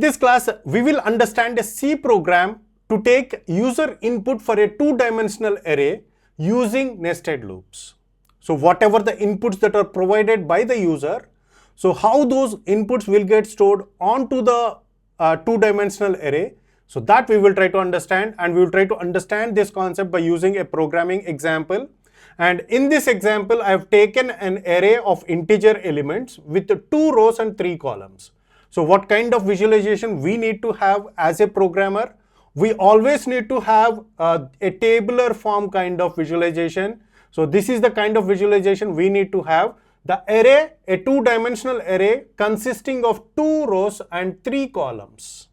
in this class, we will understand a C program to take user input for a two-dimensional array using nested loops. So whatever the inputs that are provided by the user, so how those inputs will get stored onto the two-dimensional array. So that we will try to understand, and we will try to understand this concept by using a programming example. And in this example, I have taken an array of integer elements with 2 rows and 3 columns. So what kind of visualization we need to have as a programmer? We always need to have a tabular form kind of visualization. So this is the kind of visualization we need to have. The array, a two-dimensional array consisting of 2 rows and 3 columns.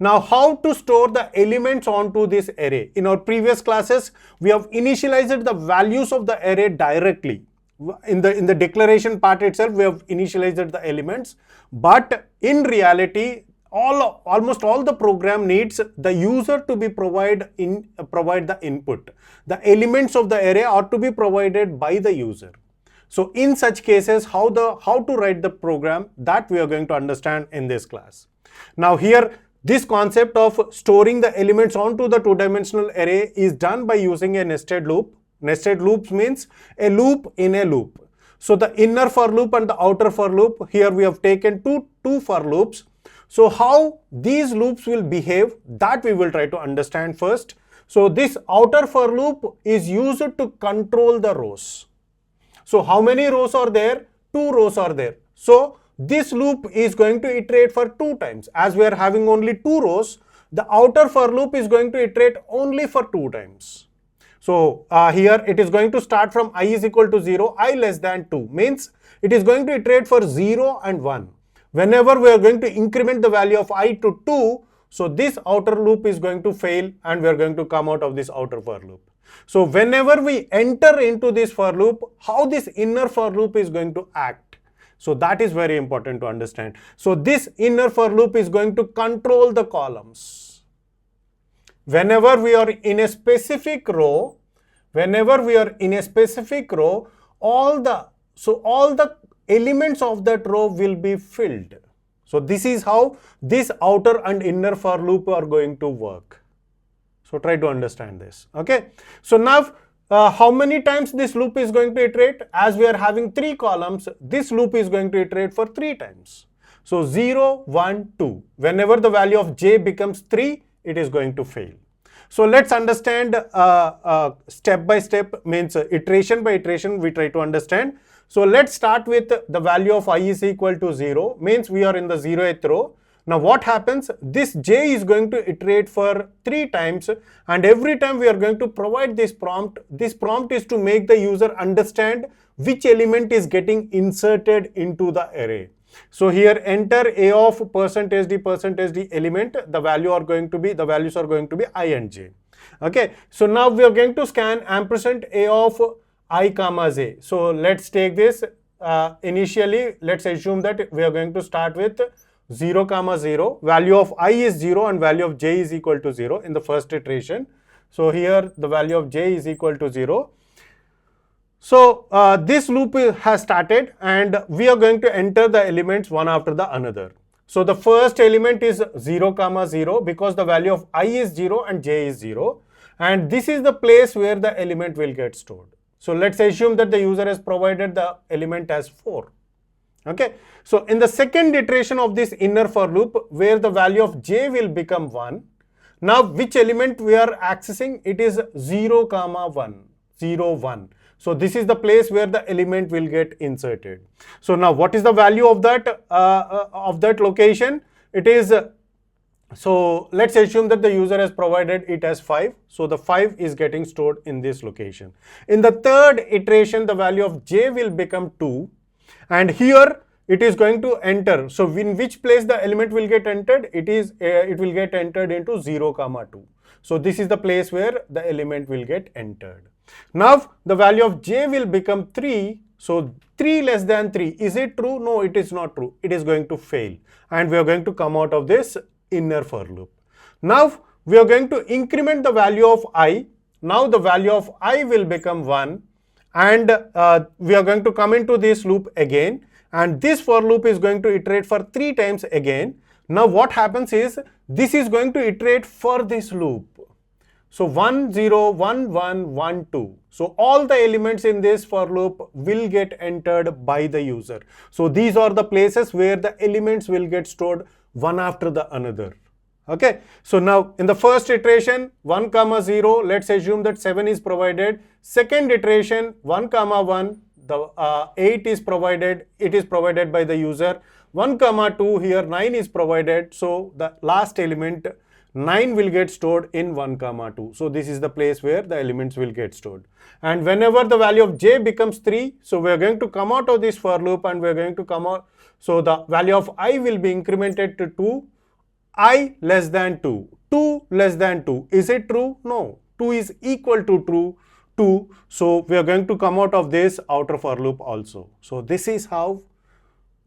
Now, how to store the elements onto this array? In our previous classes, we have initialized the values of the array directly. In the declaration part itself, we have initialized the elements. But in reality, almost all the program needs the user to be provide the input. The elements of the array are to be provided by the user. So in such cases, how to write the program, that we are going to understand in this class. Now here, this concept of storing the elements onto the two-dimensional array is done by using a nested loop. Nested loops means a loop in a loop. So the inner for loop and the outer for loop, here we have taken two for loops. So how these loops will behave, that we will try to understand first. So this outer for loop is used to control the rows. So how many rows are there? 2 rows are there. So this loop is going to iterate for 2 times. As we are having only 2 rows, the outer for loop is going to iterate only for 2 times. So here it is going to start from I is equal to 0, I less than 2, means it is going to iterate for 0 and 1. Whenever we are going to increment the value of I to 2, so this outer loop is going to fail and we are going to come out of this outer for loop. So whenever we enter into this for loop, how this inner for loop is going to act. So that is very important to understand. So this inner for loop is going to control the columns. Whenever we are in a specific row, all the elements of that row will be filled. So this is how this outer and inner for loop are going to work. So try to understand this. Okay. So now how many times this loop is going to iterate? As we are having 3 columns, this loop is going to iterate for 3 times. So 0, 1, 2. Whenever the value of j becomes 3, it is going to fail. So let's understand step by step, means iteration by iteration we try to understand. So let's start with the value of I is equal to 0, means we are in the 0th row. Now what happens? This j is going to iterate for 3 times, and every time we are going to provide this prompt. This prompt is to make the user understand which element is getting inserted into the array. So here enter a of %d element, the values are going to be I and j. Okay, so now we are going to scan ampersand a of I comma j. So let's take this initially, let's assume that we are going to start with 0, 0, value of I is 0 and value of j is equal to 0 in the first iteration. So here the value of j is equal to 0. So this loop has started and we are going to enter the elements one after the another. So the first element is 0, 0 because the value of I is 0 and j is 0, and this is the place where the element will get stored. So let's assume that the user has provided the element as 4. Okay, so in the second iteration of this inner for loop, where the value of j will become 1, now which element we are accessing? It is 0, 1, 0, 1. So this is the place where the element will get inserted. So now what is the value of that location? It is, so let's assume that the user has provided it as 5. So the 5 is getting stored in this location. In the third iteration, the value of j will become 2. And here it is going to enter. So in which place the element will get entered? It will get entered into 0, 2. So this is the place where the element will get entered. Now the value of j will become 3. So 3 less than 3. Is it true? No, it is not true. It is going to fail. And we are going to come out of this inner for loop. Now we are going to increment the value of I. Now the value of I will become 1. And we are going to come into this loop again, and this for loop is going to iterate for 3 times again. Now what happens is, this is going to iterate for this loop. So 1, 0, 1, 1, 1, 2. So all the elements in this for loop will get entered by the user. So these are the places where the elements will get stored one after the another. Okay. So now in the first iteration 1, 0, let's assume that 7 is provided. Second iteration 1, 1, the 8 is provided. It is provided by the user. 1, 2, here 9 is provided. So the last element 9 will get stored in 1, 2. So this is the place where the elements will get stored. And whenever the value of j becomes 3, so we are going to come out of this for loop and we are going to come out. So the value of I will be incremented to 2, I less than 2, 2 less than 2. Is it true? No. 2 is equal to true, 2. So we are going to come out of this outer for loop also. So this is how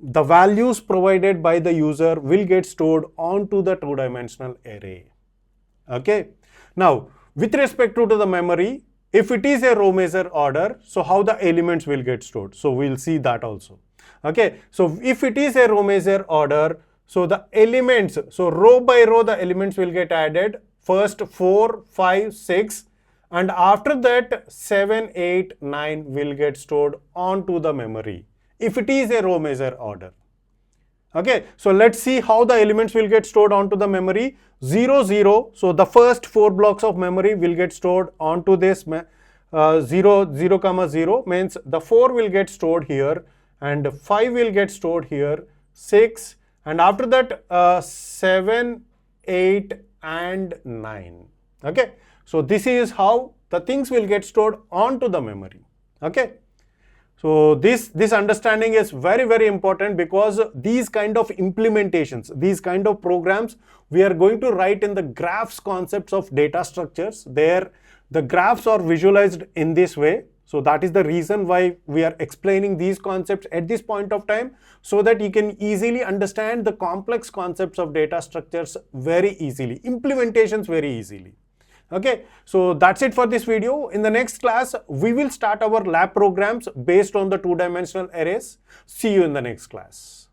the values provided by the user will get stored onto the two-dimensional array. Okay. Now, with respect to the memory, if it is a row measure order, so how the elements will get stored? So we'll see that also. Okay. So if it is a row measure order, so the elements, so row by row, the elements will get added. First 4, 5, 6, and after that 7, 8, 9 will get stored onto the memory, if it is a row measure order. Okay, so let's see how the elements will get stored onto the memory. 0, 0, so the first 4 blocks of memory will get stored onto this 0, 0, 0 means the 4 will get stored here and 5 will get stored here, 6, and after that 7, 8 and 9. Okay, so this is how the things will get stored onto the memory. Okay. So this understanding is very, very important, because these kind of implementations, these kind of programs, we are going to write in the graphs concepts of data structures. There the graphs are visualized in this way. So that is the reason why we are explaining these concepts at this point of time, so that you can easily understand the complex concepts of data structures very easily, implementations very easily. Okay, so that's it for this video. In the next class, we will start our lab programs based on the two-dimensional arrays. See you in the next class.